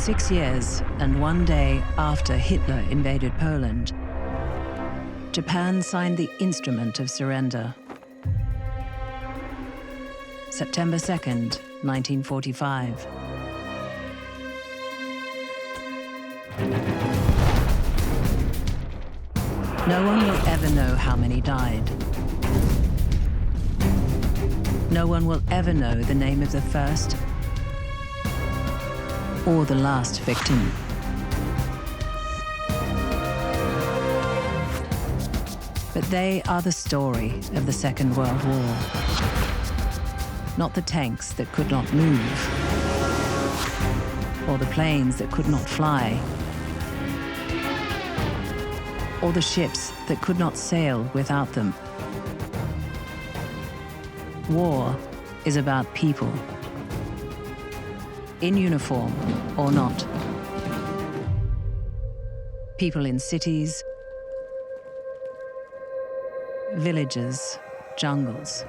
6 years and 1 day after Hitler invaded Poland, Japan signed the Instrument of Surrender. September 2nd, 1945. No one will ever know how many died. No one will ever know the name of the first or the last victim. But they are the story of the Second World War. Not the tanks that could not move, or the planes that could not fly, or the ships that could not sail without them. War is about people, in uniform or not. People in cities, villages, jungles.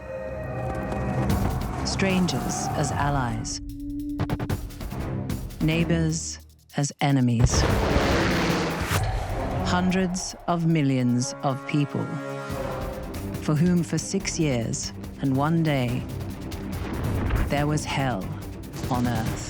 Strangers as allies. Neighbors as enemies. Hundreds of millions of people for whom for 6 years and 1 day there was hell on earth.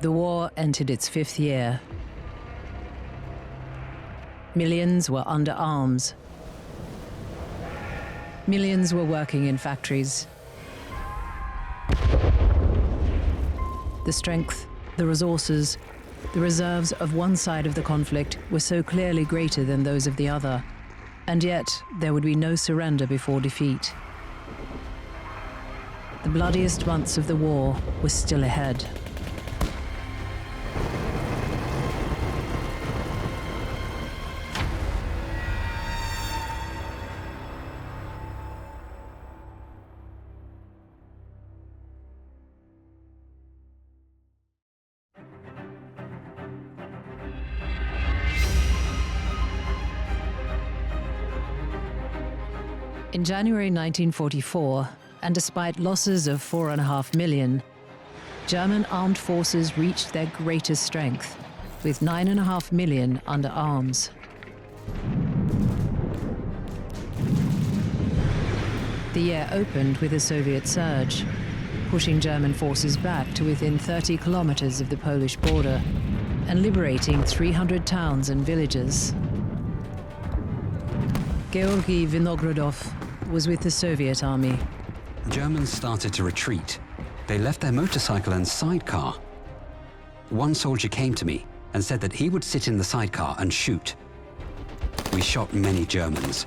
The war entered its 5th year. Millions were under arms. Millions were working in factories. The strength, the resources, the reserves of one side of the conflict were so clearly greater than those of the other, and yet there would be no surrender before defeat. The bloodiest months of the war were still ahead. In January 1944, and despite losses of 4.5 million, German armed forces reached their greatest strength, with 9.5 million under arms. The year opened with a Soviet surge, pushing German forces back to within 30 kilometers of the Polish border and liberating 300 towns and villages. Georgy Vinogradov was with the Soviet army. Germans started to retreat. They left their motorcycle and sidecar. One soldier came to me and said that he would sit in the sidecar and shoot. We shot many Germans.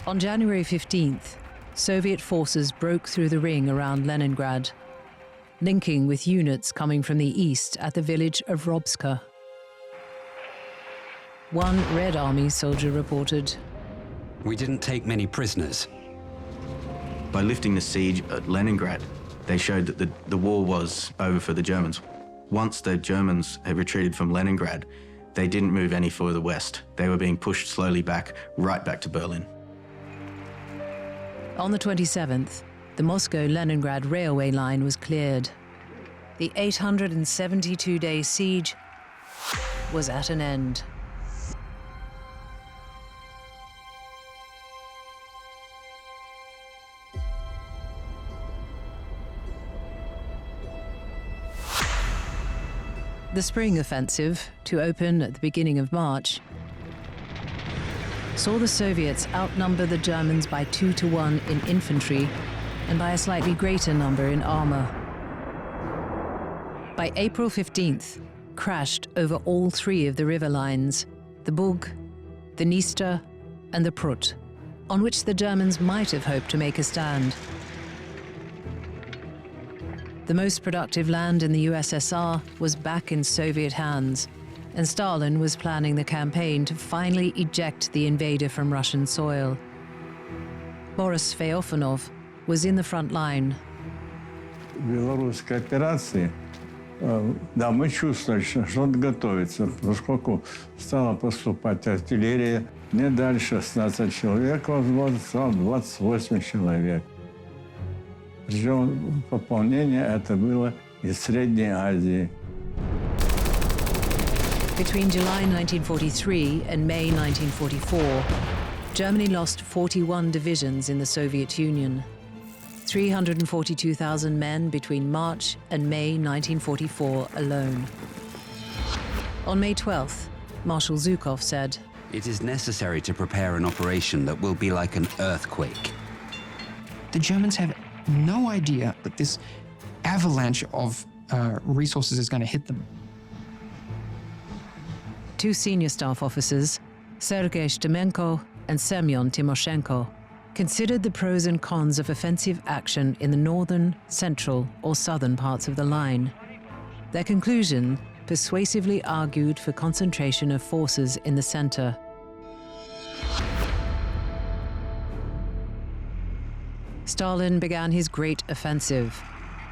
On January 15th, Soviet forces broke through the ring around Leningrad, linking with units coming from the east at the village of Robska. One Red Army soldier reported, "We didn't take many prisoners." By lifting the siege at Leningrad, they showed that the war was over for the Germans. Once the Germans had retreated from Leningrad, they didn't move any further west. They were being pushed slowly back, right back to Berlin. On the 27th, the Moscow-Leningrad railway line was cleared. The 872-day siege was at an end. The spring offensive, to open at the beginning of March, saw the Soviets outnumber the Germans by 2-1 in infantry and by a slightly greater number in armor. By April 15th, crashed over all 3 of the river lines, the Bug, the Dniester, and the Prut, on which the Germans might have hoped to make a stand. The most productive land in the USSR was back in Soviet hands, and Stalin was planning the campaign to finally eject the invader from Russian soil. Boris Feofanov was in the front line. Белорусской операции, да, мы чувствовали, что что-то готовится, поскольку стала поступать артиллерия. Не дали 16 человек, взвод стал 28 человек. Причем пополнение это было из Средней Азии. Between July 1943 and May 1944, Germany lost 41 divisions in the Soviet Union. 342,000 men between March and May 1944 alone. On May 12th, Marshal Zhukov said, It is necessary to prepare an operation that will be like an earthquake. The Germans have no idea that this avalanche of resources is going to hit them. Two senior staff officers, Sergei Shtimenko and Semyon Timoshenko, considered the pros and cons of offensive action in the northern, central, or southern parts of the line. Their conclusion persuasively argued for concentration of forces in the center. Stalin began his great offensive,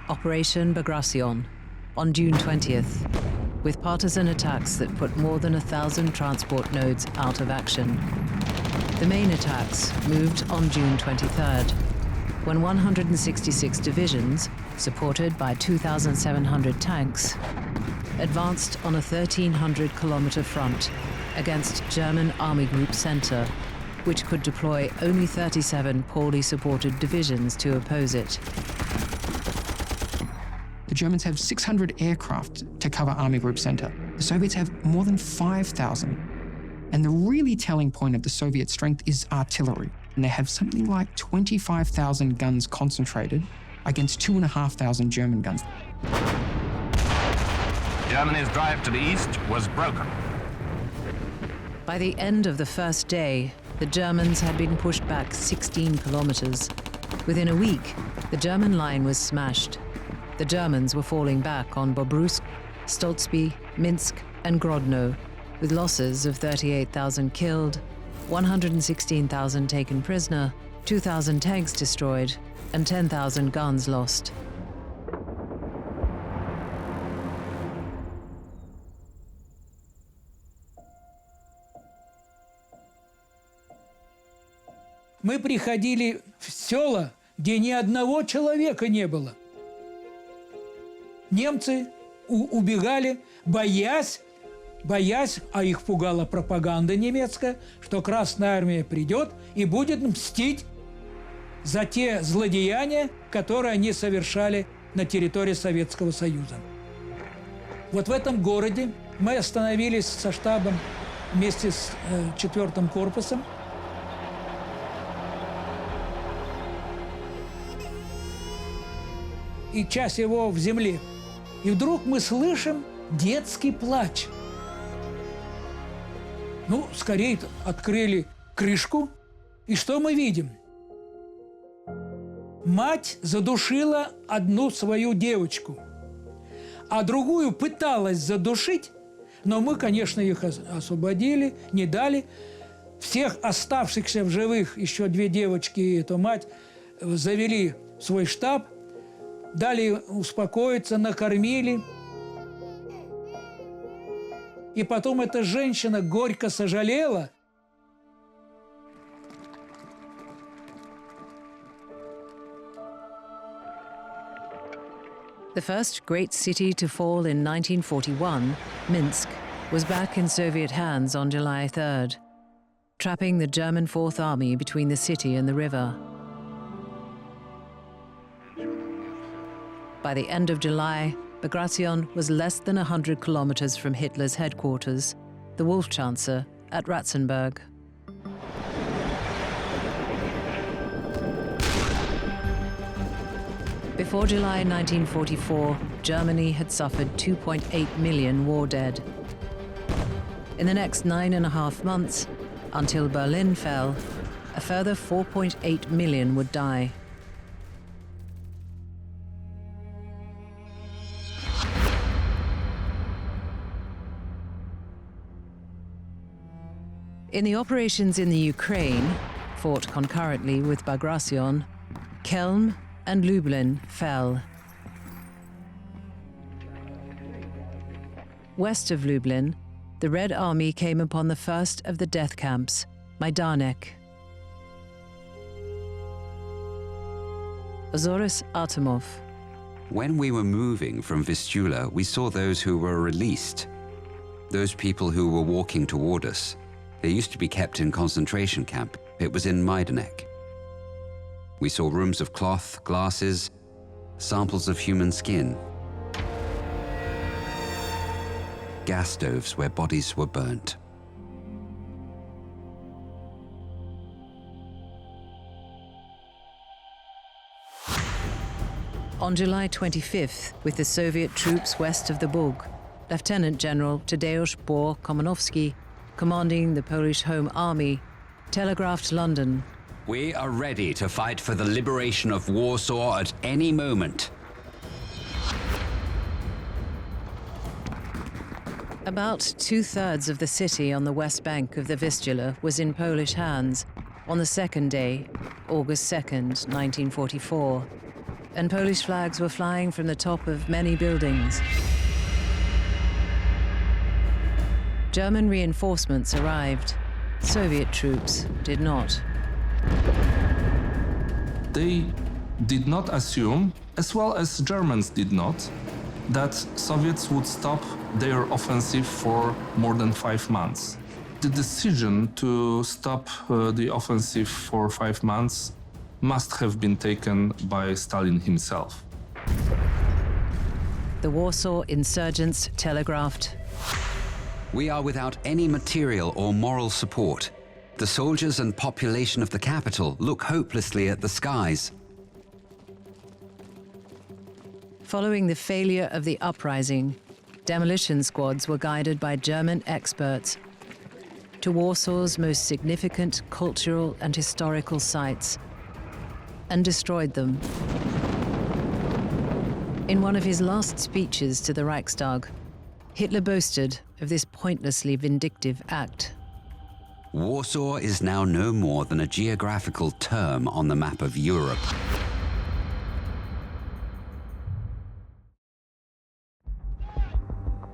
Operation Bagration, on June 20th, with partisan attacks that put more than 1,000 transport nodes out of action. The main attacks moved on June 23rd, when 166 divisions, supported by 2,700 tanks, advanced on a 1,300-kilometer front against German Army Group Center, which could deploy only 37 poorly supported divisions to oppose it. The Germans have 600 aircraft to cover Army Group Center. The Soviets have more than 5,000. And the really telling point of the Soviet strength is artillery. And they have something like 25,000 guns concentrated against 2,500 German guns. Germany's drive to the east was broken. By the end of the first day, the Germans had been pushed back 16 kilometers. Within a week, the German line was smashed. The Germans were falling back on Bobruisk, Stolzby, Minsk, and Grodno, with losses of 38,000 killed, 116,000 taken prisoner, 2,000 tanks destroyed, and 10,000 guns lost. Мы приходили в села, где ни одного человека не было. Немцы убегали, боясь, а их пугала пропаганда немецкая, что Красная Армия придет и будет мстить за те злодеяния, которые они совершали на территории Советского Союза. Вот в этом городе мы остановились со штабом вместе с 4-м корпусом. И часть его в земле. И вдруг мы слышим детский плач. Ну, скорее открыли крышку, и что мы видим? Мать задушила одну свою девочку, а другую пыталась задушить, но мы, конечно, их освободили, не дали. Всех оставшихся в живых, еще 2 девочки и эту мать, завели в свой штаб, дали успокоиться, накормили. И потом эта женщина горько сожалела. The first great city to fall in 1941, Minsk, was back in Soviet hands on July 3rd, trapping the German Fourth Army between the city and the river. By the end of July, Bagration was less than 100 kilometers from Hitler's headquarters, the Wolfschanze at Ratzenberg. Before July 1944, Germany had suffered 2.8 million war dead. In the next 9.5 months, until Berlin fell, a further 4.8 million would die. In the operations in the Ukraine, fought concurrently with Bagration, Kelm and Lublin fell. West of Lublin, the Red Army came upon the first of the death camps, Majdanek. Azoris Artemov. When we were moving from Vistula, we saw those who were released. Those people who were walking toward us. They used to be kept in concentration camp. It was in Majdanek. We saw rooms of cloth, glasses, samples of human skin. Gas stoves where bodies were burnt. On July 25th, with the Soviet troops west of the Bug, Lieutenant General Tadeusz Bohr-Komanovsky, commanding the Polish Home Army, telegraphed London. We are ready to fight for the liberation of Warsaw at any moment. About 2/3 of the city on the west bank of the Vistula was in Polish hands on the second day, August 2nd, 1944, and Polish flags were flying from the top of many buildings. German reinforcements arrived. Soviet troops did not. They did not assume, as well as Germans did not, that Soviets would stop their offensive for more than 5 months. The decision to stop the offensive for 5 months must have been taken by Stalin himself. The Warsaw insurgents telegraphed, We are without any material or moral support. The soldiers and population of the capital look hopelessly at the skies. Following the failure of the uprising, demolition squads were guided by German experts to Warsaw's most significant cultural and historical sites and destroyed them. In one of his last speeches to the Reichstag, Hitler boasted of this pointlessly vindictive act. Warsaw is now no more than a geographical term on the map of Europe.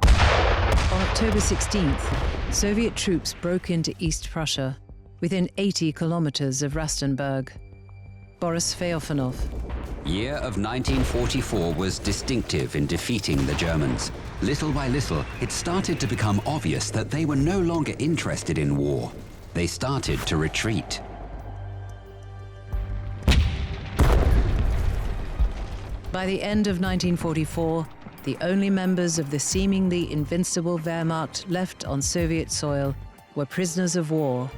On October 16th, Soviet troops broke into East Prussia, within 80 kilometers of Rastenburg. Boris Feofanov. Year of 1944 was distinctive in defeating the Germans. Little by little, it started to become obvious that they were no longer interested in war. They started to retreat. By the end of 1944, the only members of the seemingly invincible Wehrmacht left on Soviet soil were prisoners of war,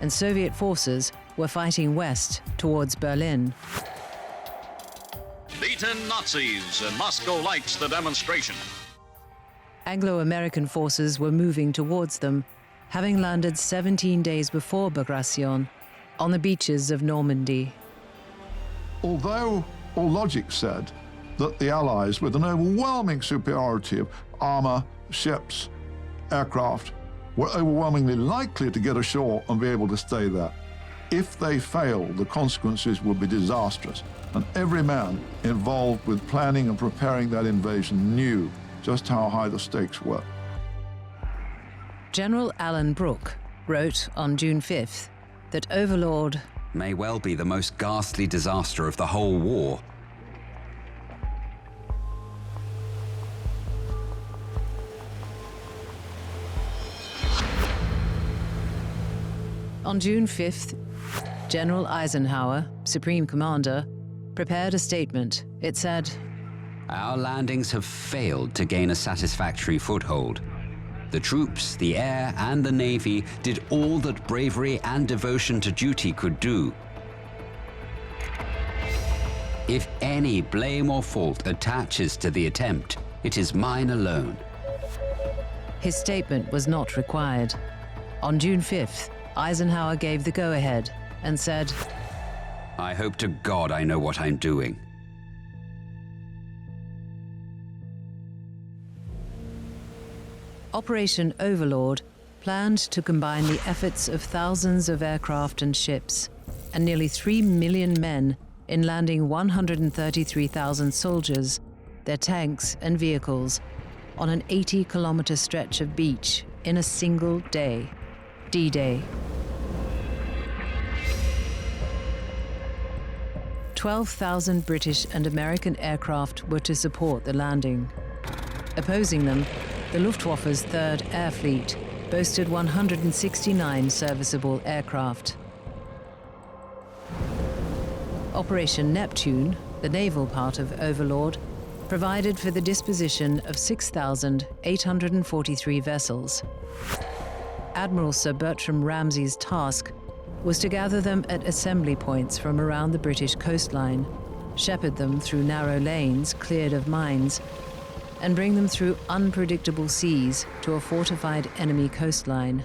and Soviet forces were fighting west towards Berlin. Beaten Nazis, and Moscow likes the demonstration. Anglo-American forces were moving towards them, having landed 17 days before Bagration on the beaches of Normandy. Although all logic said that the Allies, with an overwhelming superiority of armor, ships, aircraft, were overwhelmingly likely to get ashore and be able to stay there. If they failed, the consequences would be disastrous, and every man involved with planning and preparing that invasion knew just how high the stakes were. General Alan Brooke wrote on June 5th that Overlord may well be the most ghastly disaster of the whole war. On June 5th, General Eisenhower, Supreme Commander, prepared a statement. It said, Our landings have failed to gain a satisfactory foothold. The troops, the air, and the navy did all that bravery and devotion to duty could do. If any blame or fault attaches to the attempt, it is mine alone. His statement was not required. On June 5th, Eisenhower gave the go-ahead and said, I hope to God I know what I'm doing. Operation Overlord planned to combine the efforts of thousands of aircraft and ships and nearly 3 million men in landing 133,000 soldiers, their tanks and vehicles on an 80-kilometer stretch of beach in a single day, D-Day. 12,000 British and American aircraft were to support the landing. Opposing them, the Luftwaffe's 3rd Air Fleet boasted 169 serviceable aircraft. Operation Neptune, the naval part of Overlord, provided for the disposition of 6,843 vessels. Admiral Sir Bertram Ramsay's task was to gather them at assembly points from around the British coastline, shepherd them through narrow lanes cleared of mines, and bring them through unpredictable seas to a fortified enemy coastline.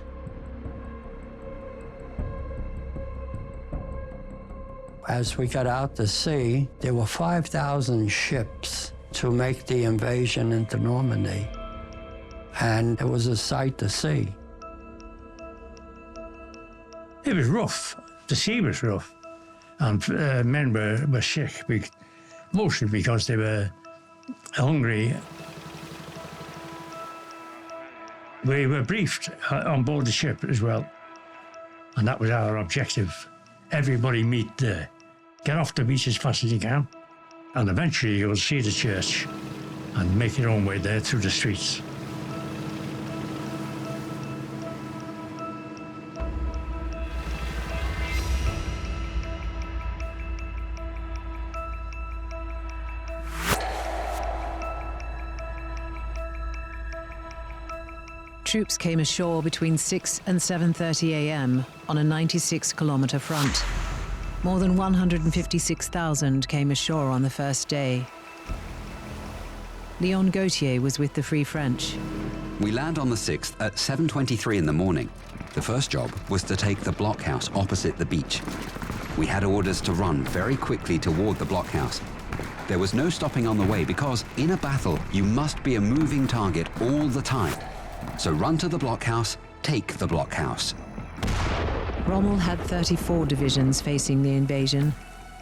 As we got out to sea, there were 5,000 ships to make the invasion into Normandy, and it was a sight to see. It was rough. The sea was rough, and men were sick, mostly because they were hungry. We were briefed on board the ship as well, and that was our objective. Everybody meet there. Get off the beach as fast as you can, and eventually you'll see the church and make your own way there through the streets. Troops came ashore between 6 and 7:30 a.m. on a 96-kilometer front. More than 156,000 came ashore on the first day. Leon Gautier was with the Free French. We land on the 6th at 7:23 in the morning. The first job was to take the blockhouse opposite the beach. We had orders to run very quickly toward the blockhouse. There was no stopping on the way because in a battle, you must be a moving target all the time. So run to the blockhouse, take the blockhouse. Rommel had 34 divisions facing the invasion,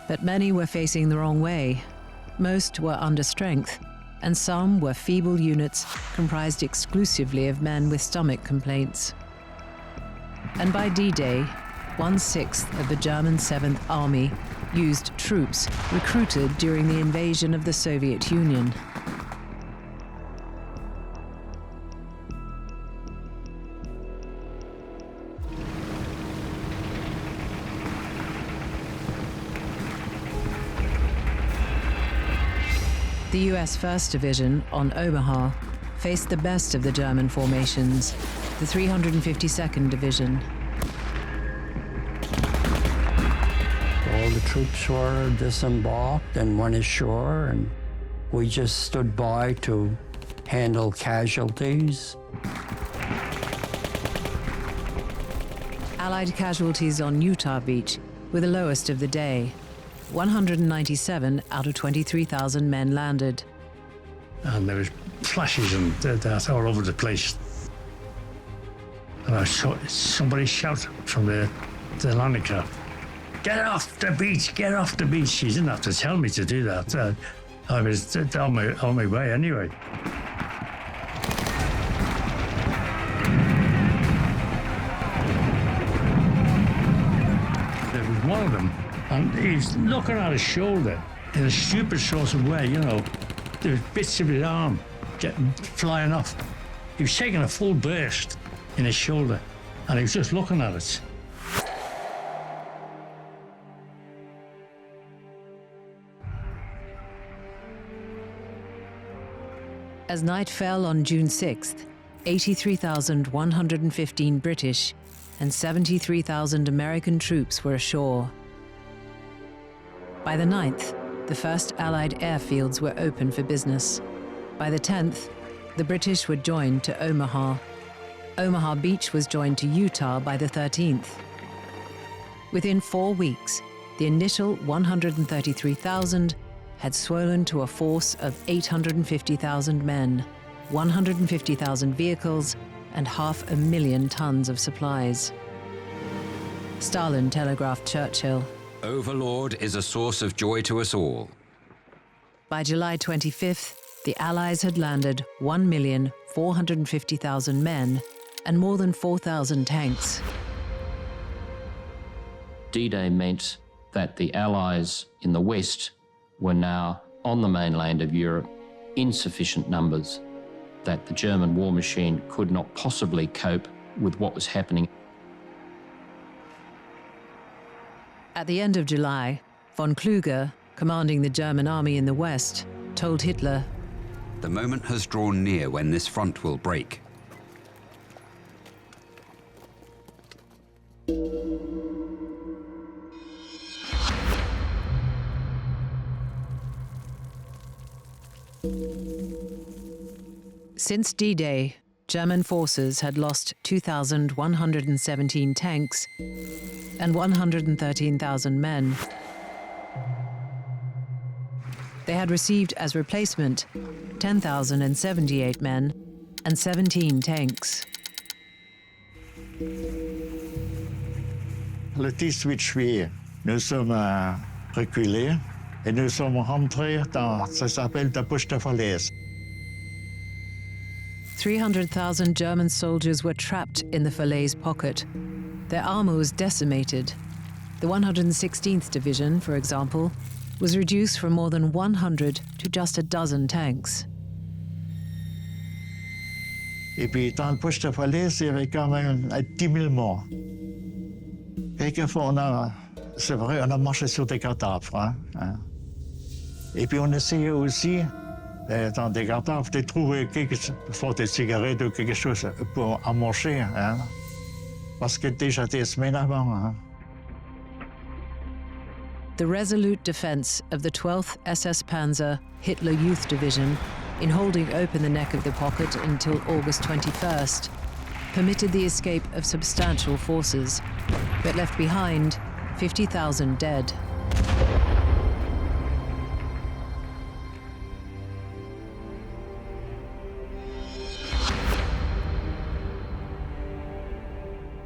but many were facing the wrong way. Most were under strength, and some were feeble units comprised exclusively of men with stomach complaints. And by D-Day, 1/6 of the German 7th Army used troops recruited during the invasion of the Soviet Union. The US 1st Division on Omaha faced the best of the German formations, the 352nd Division. All the troops were disembarked and went ashore, and we just stood by to handle casualties. Allied casualties on Utah Beach were the lowest of the day. 197 out of 23,000 men landed. And there was flashes and that all over the place. And I saw somebody shout from the landing craft, "Get off the beach, get off the beach." She didn't have to tell me to do that. I was on my way anyway. There was one of them, and he's looking at his shoulder in a stupid sort of way, you know. There was bits of his arm flying off. He was taking a full burst in his shoulder, and he was just looking at it. As night fell on June 6th, 83,115 British and 73,000 American troops were ashore. By the 9th, the first Allied airfields were open for business. By the 10th, the British were joined to Omaha. Omaha Beach was joined to Utah by the 13th. Within 4 weeks, the initial 133,000 had swollen to a force of 850,000 men, 150,000 vehicles, and 500,000 tons of supplies. Stalin telegraphed Churchill, "Overlord is a source of joy to us all." By July 25th, the Allies had landed 1,450,000 men and more than 4,000 tanks. D-Day meant that the Allies in the West were now on the mainland of Europe in sufficient numbers that the German war machine could not possibly cope with what was happening. At the end of July, von Kluge, commanding the German army in the West, told Hitler, "The moment has drawn near when this front will break." Since D-Day, German forces had lost 2,117 tanks and 113,000 men. They had received as replacement 10,078 men and 17 tanks. Le 18 juillet, nous sommes reculés et nous sommes rentrés dans, ça s'appelle la bouche de falaise. 300,000 German soldiers were trapped in the Falaise pocket. Their armor was decimated. The 116th Division, for example, was reduced from more than 100 to just a dozen tanks. Et puis dans la bouche de falaise, il y avait quand même 10 000 morts. Quelquefois, c'est vrai, on a marché sur des cadavres. Hein. Et puis on essayait aussi, dans des cadavres, de trouver soit des cigarettes ou quelque chose pour en manger. Hein. Parce que déjà des semaines avant. Hein. The resolute defense of the 12th SS Panzer Hitler Youth Division in holding open the neck of the pocket until August 21st permitted the escape of substantial forces, but left behind 50,000 dead.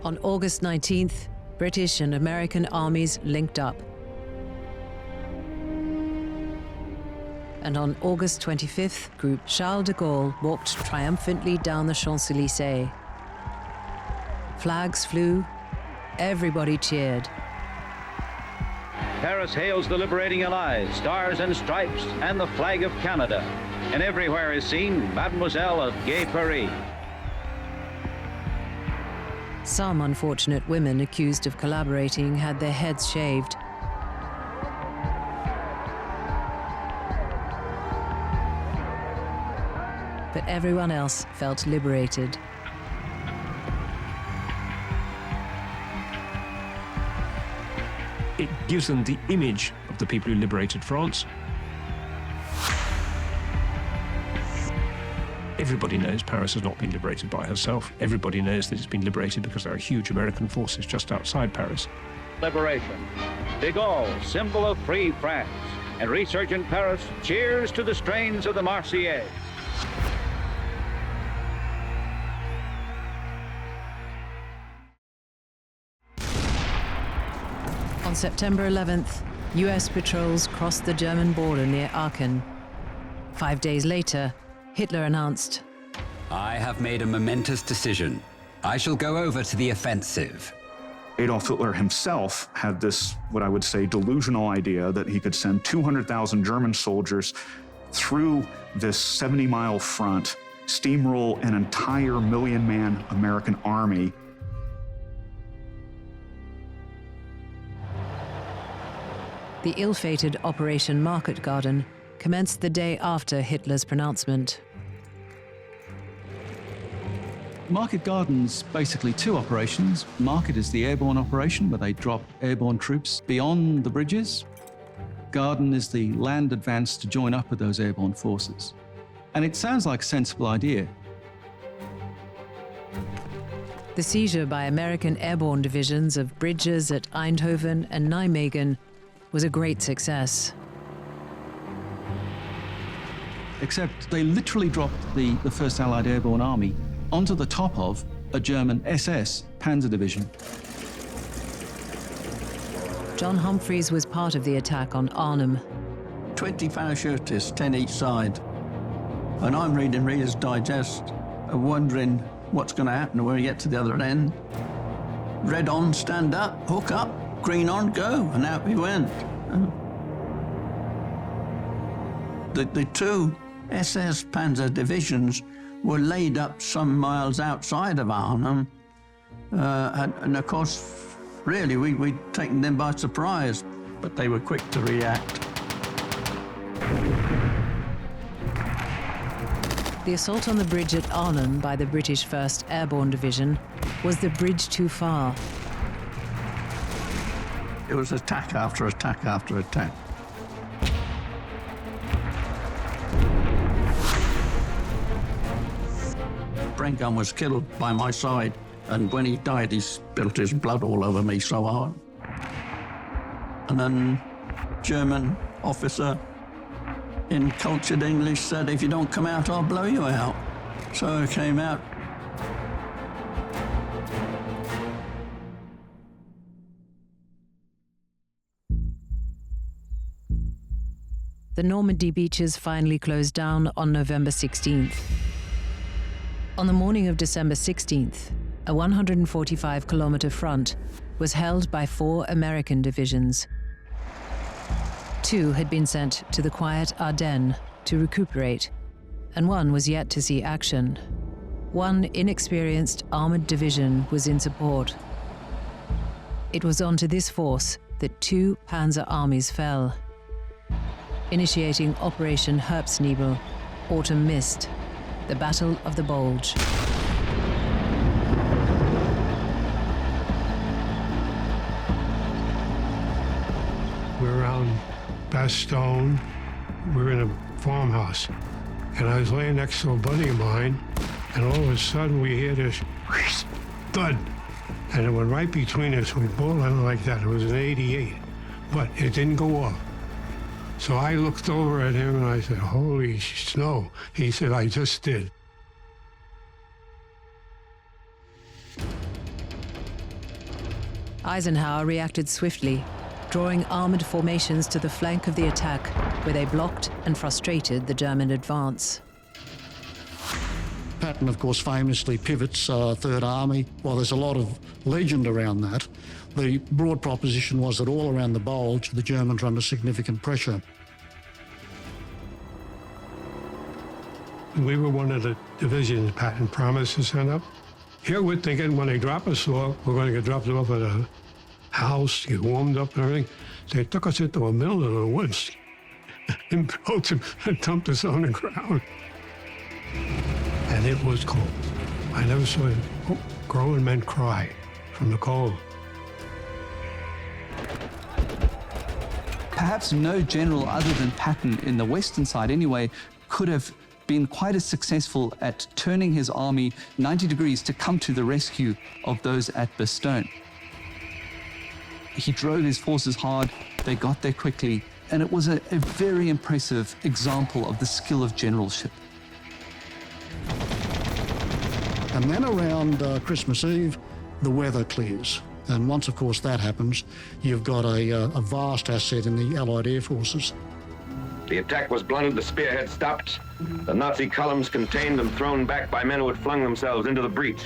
On August 19th, British and American armies linked up. And on August 25th, Group Charles de Gaulle walked triumphantly down the Champs-Élysées. Flags flew, everybody cheered. Paris hails the liberating Allies, stars and stripes, and the flag of Canada. And everywhere is seen Mademoiselle of Gay Paris. Some unfortunate women accused of collaborating had their heads shaved. But everyone else felt liberated. It gives them the image of the people who liberated France. Everybody knows Paris has not been liberated by herself. Everybody knows that it's been liberated because there are huge American forces just outside Paris. Liberation. De Gaulle, symbol of free France. And resurgent Paris cheers to the strains of the Marseillaise. On September 11th, US patrols crossed the German border near Aachen. 5 days later, Hitler announced, "I have made a momentous decision. I shall go over to the offensive." Adolf Hitler himself had this, what I would say, delusional idea that he could send 200,000 German soldiers through this 70-mile front, steamroll an entire million-man American army. The ill-fated Operation Market Garden commenced the day after Hitler's pronouncement. Market Garden's basically two operations. Market is the airborne operation where they drop airborne troops beyond the bridges. Garden is the land advance to join up with those airborne forces. And it sounds like a sensible idea. The seizure by American airborne divisions of bridges at Eindhoven and Nijmegen was a great success. Except they literally dropped the 1st Allied Airborne Army onto the top of a German SS Panzer Division. John Humphreys was part of the attack on Arnhem. 20 parachutists, 10 each side. And I'm reading Reader's Digest, wondering what's going to happen when we get to the other end. Red on, stand up, hook up, green on, go, and out we went. The two SS Panzer divisions were laid up some miles outside of Arnhem, and of course, really, we'd taken them by surprise, but they were quick to react. The assault on the bridge at Arnhem by the British 1st Airborne Division was the bridge too far. It was attack after attack after attack. Brengan was killed by my side, and when he died, he spilled his blood all over me so hard. And then German officer in cultured English said, "If you don't come out, I'll blow you out." So I came out. The Normandy beaches finally closed down on November 16th. On the morning of December 16th, a 145-kilometer front was held by 4 American divisions. 2 had been sent to the quiet Ardennes to recuperate, and 1 was yet to see action. 1 inexperienced armored division was in support. It was onto this force that 2 panzer armies fell, initiating Operation Herbstnebel, Autumn Mist, the Battle of the Bulge. We're around Bastogne. We're in a farmhouse. And I was laying next to a buddy of mine, and all of a sudden we hear this thud. And it went right between us. We both went like that. It was an 88, but it didn't go off. So I looked over at him and I said, "Holy snow." He said, "I just did." Eisenhower reacted swiftly, drawing armored formations to the flank of the attack, where they blocked and frustrated the German advance. Patton, of course, famously pivots Third Army. While there's a lot of legend around that, the broad proposition was that all around the Bulge, the Germans were under significant pressure. We were one of the divisions Patton promised to send up. Here we're thinking when they drop us off, we're going to get dropped off at a house, get warmed up and everything. They took us into the middle of the woods and built and dumped us on the ground. And it was cold. I never saw grown men cry from the cold. Perhaps no general other than Patton, in the western side anyway, could have been quite as successful at turning his army 90 degrees to come to the rescue of those at Bastogne. He drove his forces hard, they got there quickly, and it was a very impressive example of the skill of generalship. And then around Christmas Eve, the weather clears. And once, of course, that happens, you've got a vast asset in the Allied air forces. The attack was blunted, the spearhead stopped. The Nazi columns contained and thrown back by men who had flung themselves into the breach.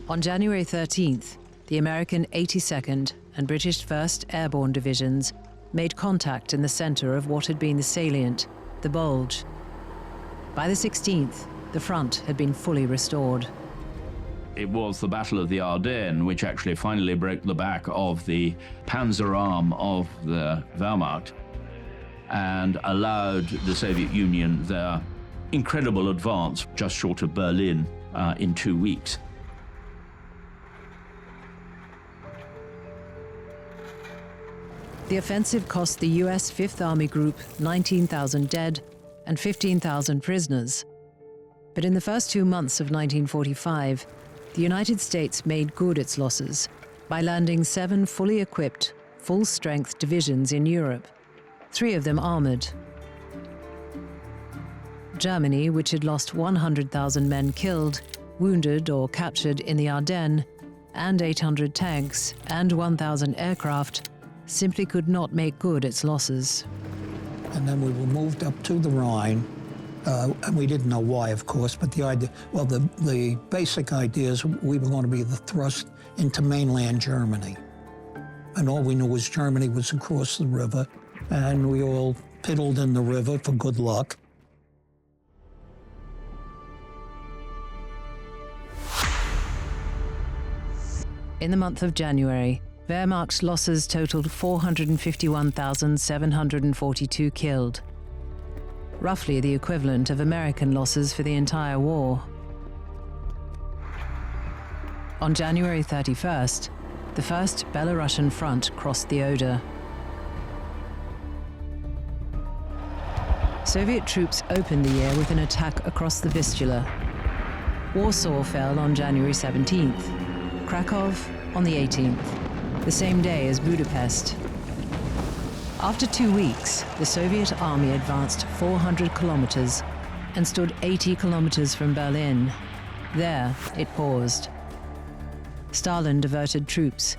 On January 13th, the American 82nd and British 1st Airborne Divisions made contact in the center of what had been the salient, the Bulge. By the 16th, the front had been fully restored. It was the Battle of the Ardennes which actually finally broke the back of the panzer arm of the Wehrmacht and allowed the Soviet Union their incredible advance just short of Berlin in 2 weeks. The offensive cost the US 5th Army Group 19,000 dead and 15,000 prisoners. But in the first 2 months of 1945, the United States made good its losses by landing 7 fully equipped, full-strength divisions in Europe, 3 of them armored. Germany, which had lost 100,000 men killed, wounded or captured in the Ardennes, and 800 tanks and 1,000 aircraft, simply could not make good its losses. And then we were moved up to the Rhine, and we didn't know why, of course, but the idea, well, the basic idea is we were going to be the thrust into mainland Germany. And all we knew was Germany was across the river, and we all piddled in the river for good luck. In the month of January, Wehrmacht's losses totaled 451,742 killed, roughly the equivalent of American losses for the entire war. On January 31st, the first Belarusian front crossed the Oder. Soviet troops opened the year with an attack across the Vistula. Warsaw fell on January 17th, Krakow on the 18th, the same day as Budapest. After 2 weeks, the Soviet army advanced 400 kilometers and stood 80 kilometers from Berlin. There, it paused. Stalin diverted troops,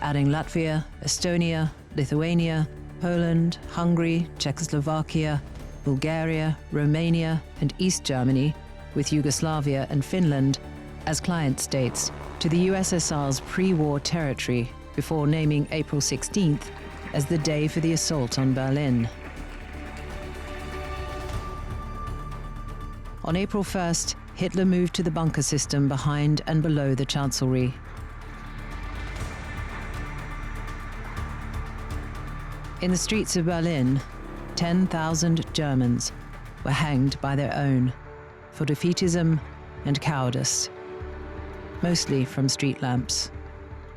adding Latvia, Estonia, Lithuania, Poland, Hungary, Czechoslovakia, Bulgaria, Romania, and East Germany, with Yugoslavia and Finland as client states, to the USSR's pre-war territory before naming April 16th as the day for the assault on Berlin. On April 1st, Hitler moved to the bunker system behind and below the Chancellery. In the streets of Berlin, 10,000 Germans were hanged by their own for defeatism and cowardice, mostly from street lamps.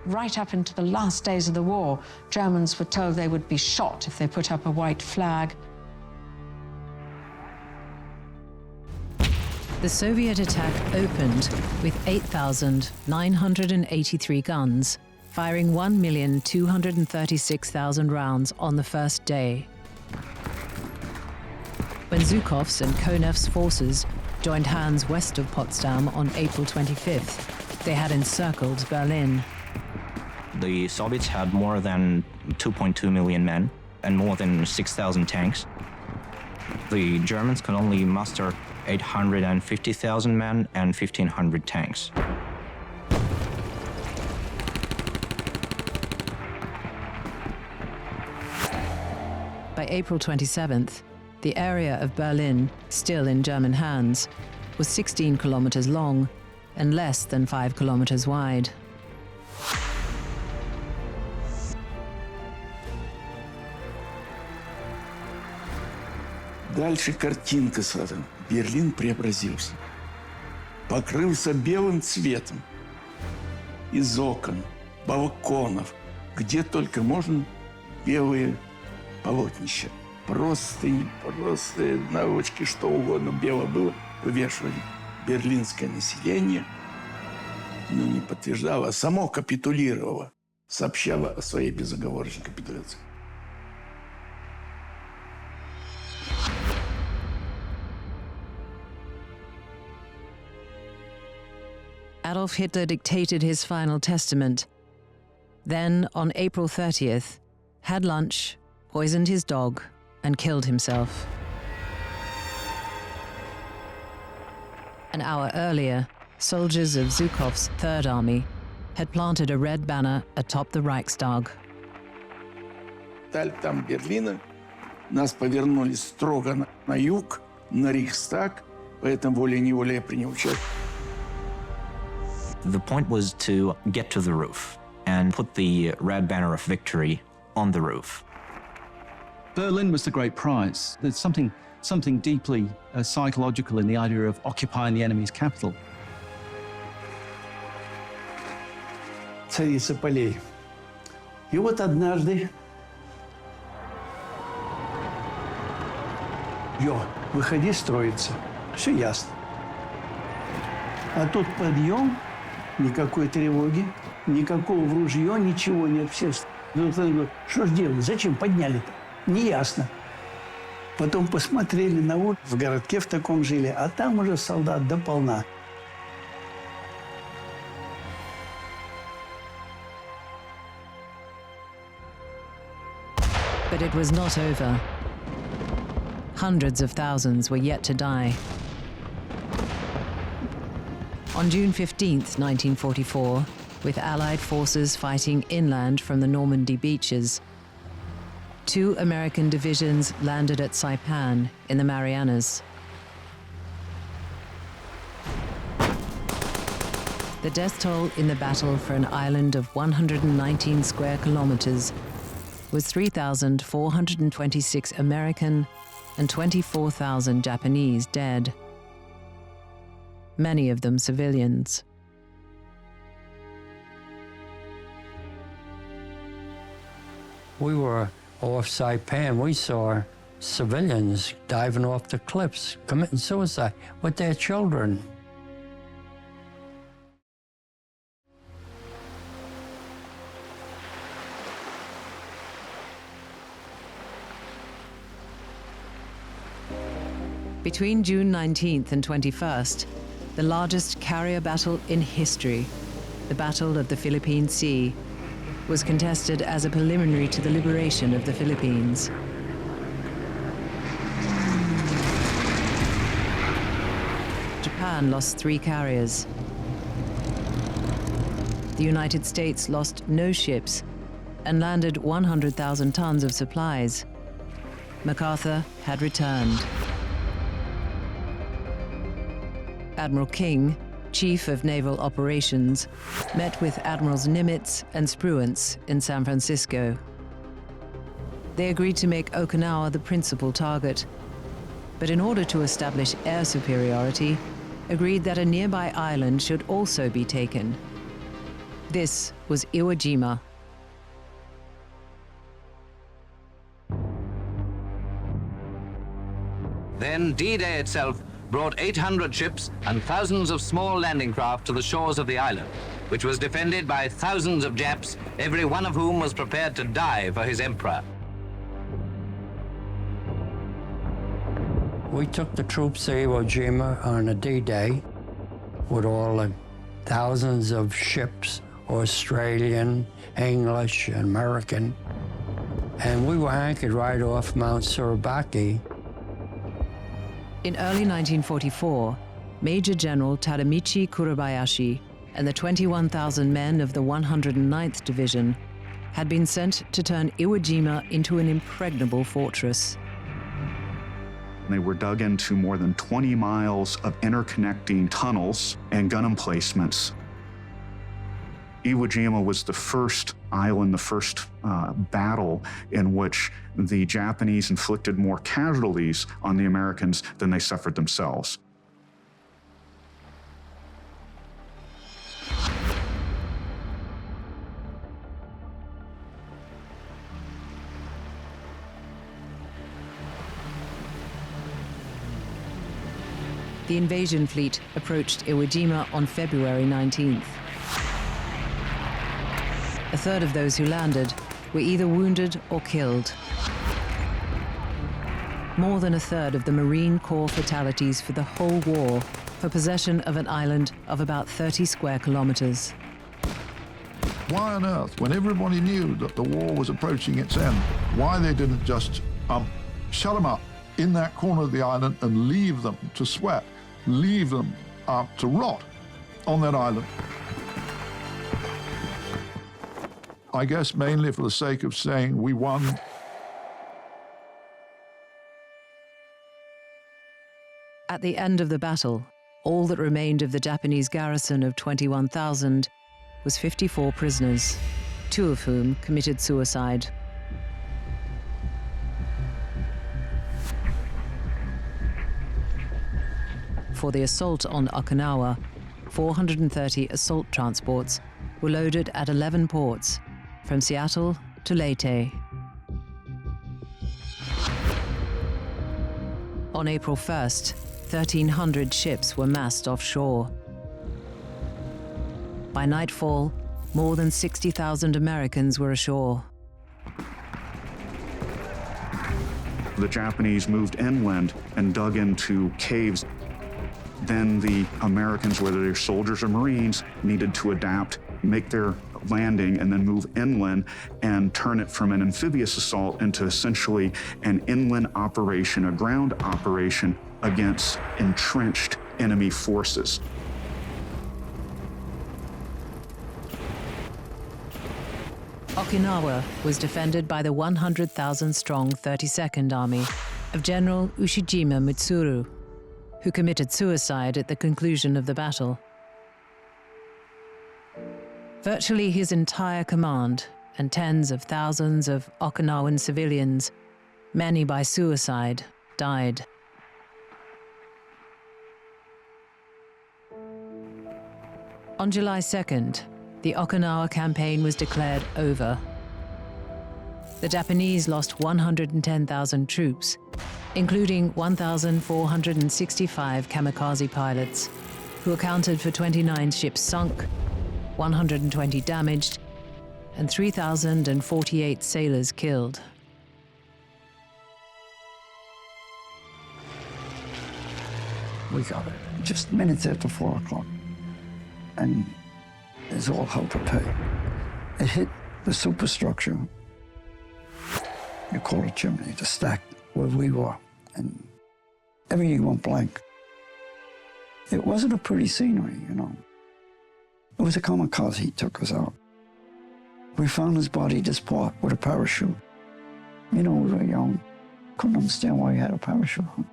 Right up into the last days of the war, Germans were told they would be shot if they put up a white flag. The Soviet attack opened with 8,983 guns, firing 1,236,000 rounds on the first day. When Zhukov's and Konev's forces joined hands west of Potsdam on April 25th, they had encircled Berlin. The Soviets had more than 2.2 million men and more than 6,000 tanks. The Germans could only muster 850,000 men and 1,500 tanks. By April 27th, the area of Berlin, still in German hands, was 16 kilometers long and less than 5 kilometers wide. Дальше картинка сразу. Берлин преобразился. Покрылся белым цветом. Из окон, балконов, где только можно, белые полотнища. Простыни, наволочки, что угодно бело было, вывешивали. Берлинское население, но не подтверждало, а само капитулировало, сообщало о своей безоговорочной капитуляции. Adolf Hitler dictated his final testament. Then, on April 30th, had lunch, poisoned his dog, and killed himself. An hour earlier, soldiers of Zhukov's Third Army had planted a red banner atop the Reichstag. Там Берлина, нас повернули строго на юг, на Рейхстаг, поэтому волей-неволей я принял участие. The point was to get to the roof and put the red banner of victory on the roof. Berlin was the great prize. There's something deeply psychological in the idea of occupying the enemy's capital. Царица полей. И вот однажды выходи строиться. Все ясно. А тут подъем, никакой тревоги, никакого в ружье, ничего нет. Все, что ж делать? Зачем подняли-то? Неясно. Потом посмотрели на улицу, в городке в таком жили, а там уже солдат до полна. But it was not over. Hundreds of thousands were yet to die. On June 15th, 1944, with Allied forces fighting inland from the Normandy beaches, 2 American divisions landed at Saipan in the Marianas. The death toll in the battle for an island of 119 square kilometers was 3,426 American and 24,000 Japanese dead, many of them civilians. We were off Saipan. We saw civilians diving off the cliffs, committing suicide with their children. Between June 19th and 21st, the largest carrier battle in history, the Battle of the Philippine Sea, was contested as a preliminary to the liberation of the Philippines. Japan lost 3 carriers. The United States lost no ships and landed 100,000 tons of supplies. MacArthur had returned. Admiral King, Chief of Naval Operations, met with Admirals Nimitz and Spruance in San Francisco. They agreed to make Okinawa the principal target, but in order to establish air superiority, agreed that a nearby island should also be taken. This was Iwo Jima. Then D-Day itself brought 800 ships and thousands of small landing craft to the shores of the island, which was defended by thousands of Japs, every one of whom was prepared to die for his emperor. We took the troops to Iwo Jima on a D-Day with all the thousands of ships, Australian, English, American, and we were anchored right off Mount Surabaki. In early 1944, Major General Tadamichi Kurabayashi and the 21,000 men of the 109th Division had been sent to turn Iwo Jima into an impregnable fortress. They were dug into more than 20 miles of interconnecting tunnels and gun emplacements. Iwo Jima was the first island, the first battle in which the Japanese inflicted more casualties on the Americans than they suffered themselves. The invasion fleet approached Iwo Jima on February 19th. A third of those who landed were either wounded or killed. More than a third of the Marine Corps fatalities for the whole war for possession of an island of about 30 square kilometers. Why on earth, when everybody knew that the war was approaching its end, why they didn't just shut them up in that corner of the island and leave them to sweat, leave them to rot on that island? I guess mainly for the sake of saying we won. At the end of the battle, all that remained of the Japanese garrison of 21,000 was 54 prisoners, 2 of whom committed suicide. For the assault on Okinawa, 430 assault transports were loaded at 11 ports, from Seattle to Leyte. On April 1st, 1,300 ships were massed offshore. By nightfall, more than 60,000 Americans were ashore. The Japanese moved inland and dug into caves. Then the Americans, whether they're soldiers or Marines, needed to adapt, make their landing, and then move inland and turn it from an amphibious assault into essentially an inland operation, a ground operation against entrenched enemy forces. Okinawa was defended by the 100,000-strong 32nd Army of General Ushijima Mitsuru, who committed suicide at the conclusion of the battle. Virtually his entire command and tens of thousands of Okinawan civilians, many by suicide, died. On July 2nd, the Okinawa campaign was declared over. The Japanese lost 110,000 troops, including 1,465 kamikaze pilots, who accounted for 29 ships sunk, 120 damaged, and 3,048 sailors killed. We got it just minutes after 4 o'clock, and it's all hell to pay. It hit the superstructure. You call it chimney, the stack where we were, and everything went blank. It wasn't a pretty scenery, you know. It was a kamikaze, he took us out. We found his body dispart with a parachute. You know, we were young, couldn't understand why he had a parachute on.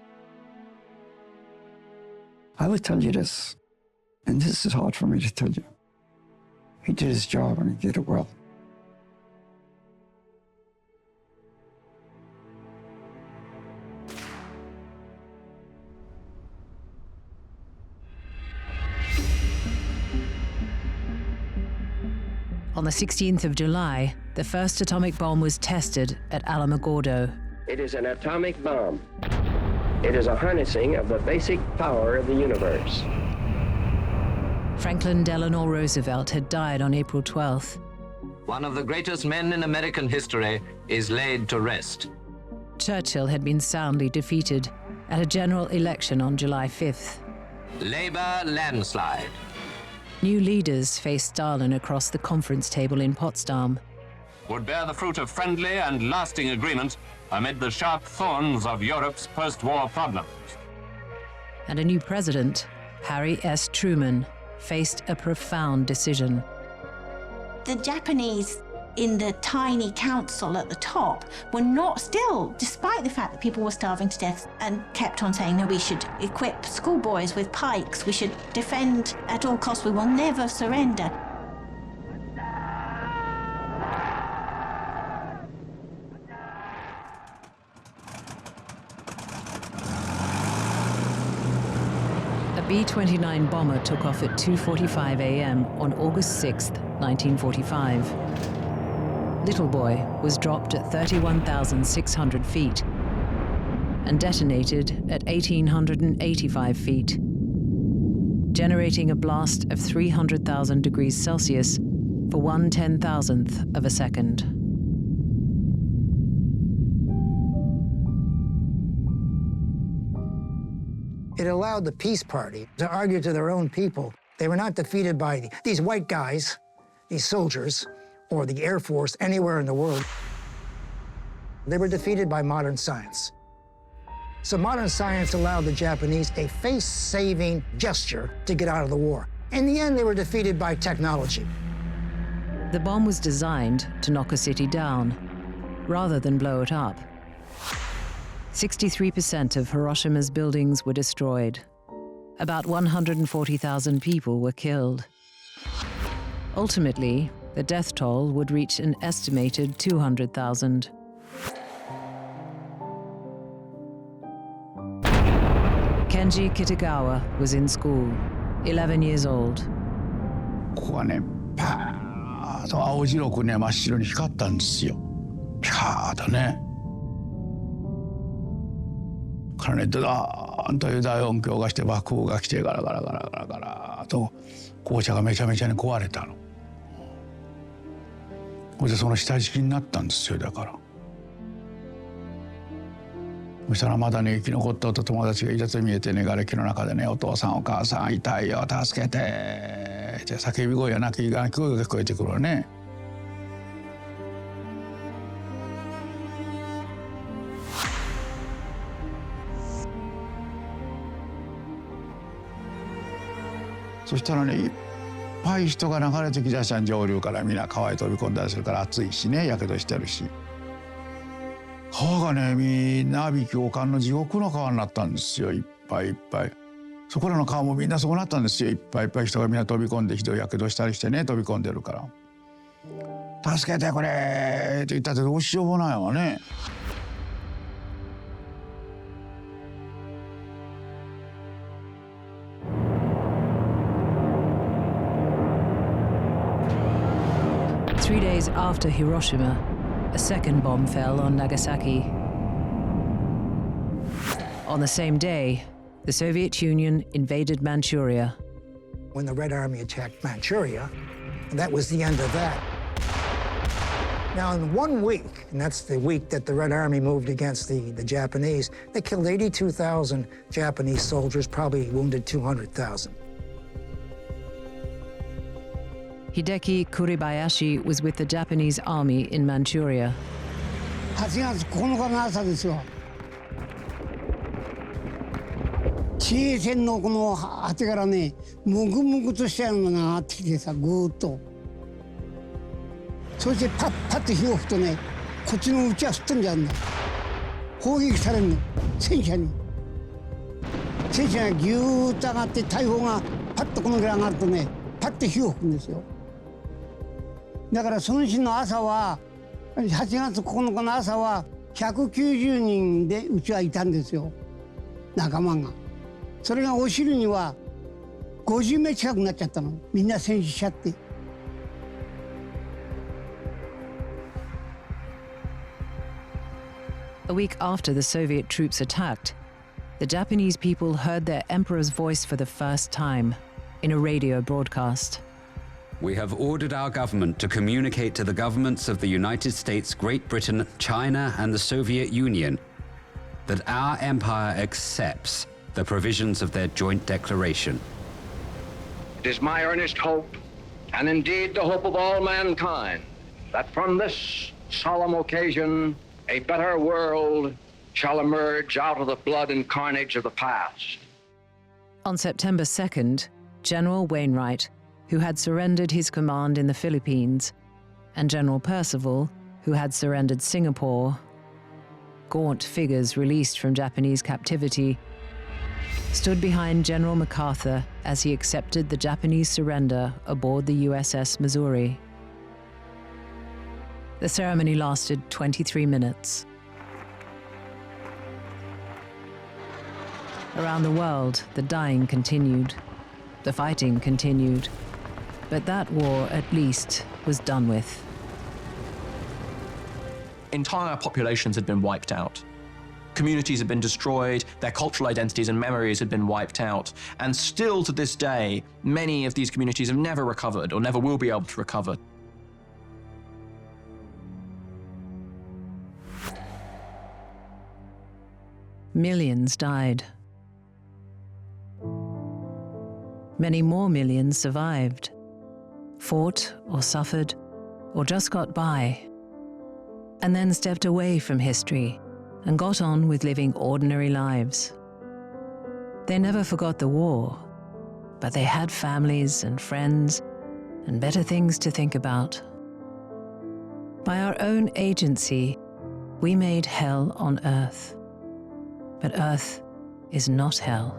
I would tell you this, and this is hard for me to tell you. He did his job and he did it well. On the 16th of July, the first atomic bomb was tested at Alamogordo. It is an atomic bomb. It is a harnessing of the basic power of the universe. Franklin Delano Roosevelt had died on April 12th. One of the greatest men in American history is laid to rest. Churchill had been soundly defeated at a general election on July 5th. Labour landslide. New leaders faced Stalin across the conference table in Potsdam. Would bear the fruit of friendly and lasting agreement amid the sharp thorns of Europe's post-war problems. And a new president, Harry S. Truman, faced a profound decision. The Japanese in the tiny council at the top were not still, despite the fact that people were starving to death, and kept on saying, no, we should equip schoolboys with pikes, we should defend at all costs, we will never surrender. A B-29 bomber took off at 2:45 a.m. on August 6, 1945. Little Boy was dropped at 31,600 feet and detonated at 1,885 feet, generating a blast of 300,000 degrees Celsius for 1/10,000th of a second. It allowed the peace party to argue to their own people. They were not defeated by these white guys, these soldiers, or the Air Force anywhere in the world. They were defeated by modern science. So modern science allowed the Japanese a face-saving gesture to get out of the war. In the end, they were defeated by technology. The bomb was designed to knock a city down, rather than blow it up. 63% of Hiroshima's buildings were destroyed. About 140,000 people were killed. Ultimately, the death toll would reach an estimated 200,000. Kenji Kitagawa was in school, 11 years old. ここはね、パーッと青白くね、真っ白に光ったんですよ。ピカーッとね。からね、ドーンという大音響がして爆風が来てガラガラガラガラガラと校舎がめちゃめちゃに壊れたの。それでその下敷きになったんですよ、だから。そしたらまだね生き残った友達がいたと見えてね、瓦礫の中でね、お父さんお母さん痛いよ助けてって叫び声や泣き声が聞こえてくるわね。そしたらね、いっぱい人が流れてきだしたん、上流からみんな川へ飛び込んだりするから暑いしね、やけどしてるし。川がね、みんな阿鼻叫喚の地獄の川になったんですよ、いっぱいいっぱい。そこらの川もみんなそうなったんですよ、いっぱいいっぱい人がみんな飛び込んでひどいやけどしたりしてね、飛び込んでるから。助けてくれって言ったってどうしようもないわね。3 days after Hiroshima, a second bomb fell on Nagasaki. On the same day, the Soviet Union invaded Manchuria. When the Red Army attacked Manchuria, that was the end of that. Now, in 1 week, and that's the week that the Red Army moved against the Japanese, they killed 82,000 Japanese soldiers, probably wounded 200,000. Hideki Kuribayashi was with the Japanese army in Manchuria. 8月9日の朝ですよ。地平線のこの果てからね、むぐむぐとしたのが上がってきてさ、ぐーっと。そしてパッパッと火を吹くとね、こっちのうちは吹っ飛んじゃうんだ。砲撃されるの、戦車に。戦車がぎゅーっと上がって大砲がパッとこのぐらい上がるとね、パッと火を吹くんですよ。だからその日の朝は8月9日の朝は190人でうちはいたんですよ、仲間が。それがお昼には50名近くなっちゃったの、みんな戦死しちゃって。A week after the Soviet troops attacked, the Japanese people heard their emperor's voice for the first time in a radio broadcast. We have ordered our government to communicate to the governments of the United States, Great Britain, China, and the Soviet Union that our empire accepts the provisions of their joint declaration. It is my earnest hope, and indeed the hope of all mankind, that from this solemn occasion a better world shall emerge out of the blood and carnage of the past. On September 2nd, General Wainwright, who had surrendered his command in the Philippines, and General Percival, who had surrendered Singapore, gaunt figures released from Japanese captivity, stood behind General MacArthur as he accepted the Japanese surrender aboard the USS Missouri. The ceremony lasted 23 minutes. Around the world, the dying continued, the fighting continued, but that war, at least, was done with. Entire populations had been wiped out. Communities had been destroyed, their cultural identities and memories had been wiped out, and still to this day, many of these communities have never recovered or never will be able to recover. Millions died. Many more millions survived, fought or suffered, or just got by, and then stepped away from history and got on with living ordinary lives. They never forgot the war, but they had families and friends and better things to think about. By our own agency, we made hell on earth. But earth is not hell.